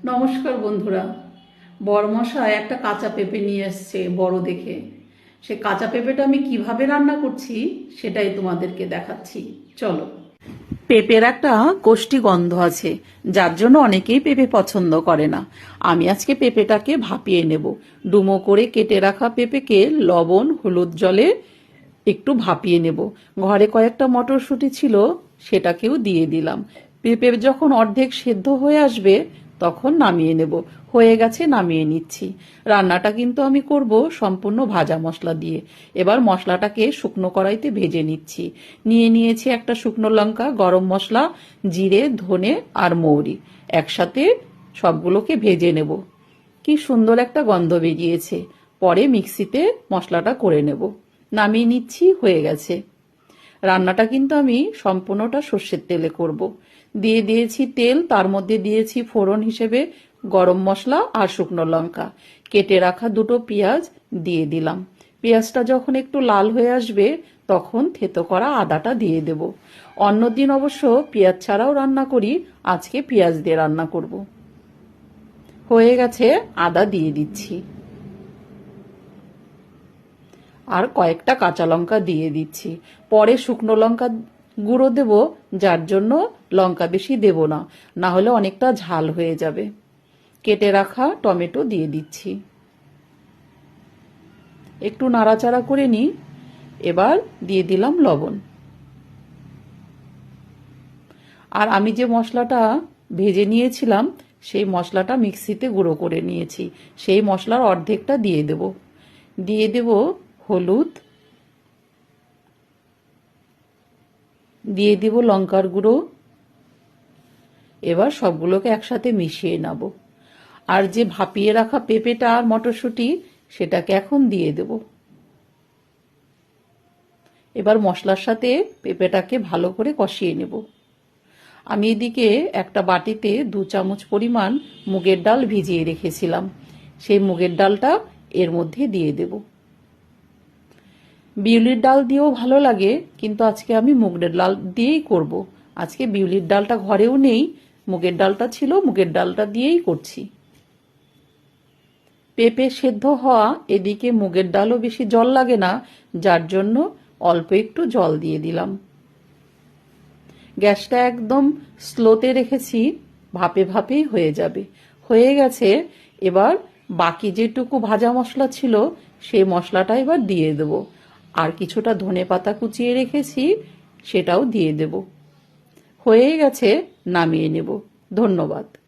নমস্কার বন্ধুরা। বড়মশাই একটা কাঁচা পেঁপে নিয়ে এসছে বড় দেখে। সে কাঁচা পেঁপেটা আমি কিভাবে রান্না করছি সেটাই তোমাদেরকে দেখাচ্ছি। চলো। পেঁপের একটা কোষ্ঠী গন্ধ আছে, যার জন্য অনেকেই পেঁপে পছন্দ করে না। আমি আজকে পেঁপেটাকে ভাপিয়ে নেব। ডুমো করে কেটে রাখা পেঁপেকে লবণ হলুদ জলে একটু ভাপিয়ে নেব। ঘরে কয়েকটা মটরশুঁটি ছিল, সেটাকেও দিয়ে দিলাম। পেঁপে যখন অর্ধেক সেদ্ধ হয়ে আসবে তখন নামিয়ে নেব। হয়ে গেছে, নামিয়ে নিচ্ছি। রান্নাটা কিন্তু আমি করব সম্পূর্ণ ভাজা মশলা দিয়ে। এবার মশলাটাকে শুকনো কড়াইতে ভেজে নিচ্ছি। নিয়েছি একটা শুকনো লঙ্কা, গরম মশলা, জিরে, ধনে আর মৌরি একসাথে সবগুলোকে ভেজে নেব। কি সুন্দর একটা গন্ধ বেরিয়েছে। পরে মিক্সিতে মশলাটা করে নেব। নামিয়ে নিচ্ছি, হয়ে গেছে। রান্নাটা কিন্তু আমি সম্পূর্ণটা সর্ষের তেলে করব। দিয়েছি তেল, তার মধ্যে দিয়েছি ফোড়ন হিসেবে গরম মশলা আর শুকনো লঙ্কা। কেটে রাখা দুটো পেঁয়াজ দিয়ে দিলাম। পেঁয়াজটা যখন একটু লাল হয়ে আসবে তখন থেতো করা আদাটা দিয়ে দেব। অন্যদিন অবশ্য পেঁয়াজ ছাড়াও রান্না করি, আজকে পেঁয়াজ দিয়ে রান্না করব। হয়ে গেছে, আদা দিয়ে দিচ্ছি। আর কয়েকটা কাঁচা লঙ্কা দিয়ে দিচ্ছি। পরে শুকনো লঙ্কা গুঁড়ো দেব, যার জন্য লঙ্কা বেশি দেব না, না হলে অনেকটা ঝাল হয়ে যাবে। কেটে রাখা টমেটো দিয়ে দিচ্ছি। একটু নাড়াচাড়া করে নিই। এবার দিয়ে দিলাম লবণ। আর আমি যে মশলাটা ভেজে নিয়েছিলাম সেই মশলাটা মিক্সিতে গুঁড়ো করে নিয়েছি, সেই মশলার অর্ধেকটা দিয়ে দেব হলুদ, দিয়ে দিব লঙ্কার গুঁড়ো। এবার সবগুলোকে একসাথে মিশিয়ে নেব। আর যে ভাপিয়ে রাখা পেঁপেটা আর মটরশুঁটি সেটাকে এখন দিয়ে দেব। এবার মশলার সাথে পেঁপেটাকে ভালো করে কষিয়ে নেব। আমি এদিকে একটা বাটিতে 2 চামচ পরিমাণ মুগের ডাল ভিজিয়ে রেখেছিলাম, সেই মুগের ডালটা এর মধ্যে দিয়ে দেব। বিউলির ডাল দিয়েও ভালো লাগে, কিন্তু আজকে আমি মুগের ডাল দিয়েই করব। আজকে বিউলির ডালটা ঘরেও নেই, মুগের ডালটা ছিল, মুগের ডালটা দিয়েই করছি। পেঁপে সেদ্ধ হওয়া, এদিকে মুগের ডালও বেশি জল লাগে না, যার জন্য অল্প একটু জল দিয়ে দিলাম। গ্যাসটা একদম স্লোতে রেখেছি, ভাপে ভাপেই হয়ে যাবে। হয়ে গেছে। এবার বাকি যেটুকু ভাজা মশলা ছিল সেই মশলাটা এবার দিয়ে দেব। আর কিছুটা ধনেপাতা কুচিয়ে রেখেছি, সেটাও দিয়ে দেব। হয়ে গেছে, নামিয়ে নেব। ধন্যবাদ।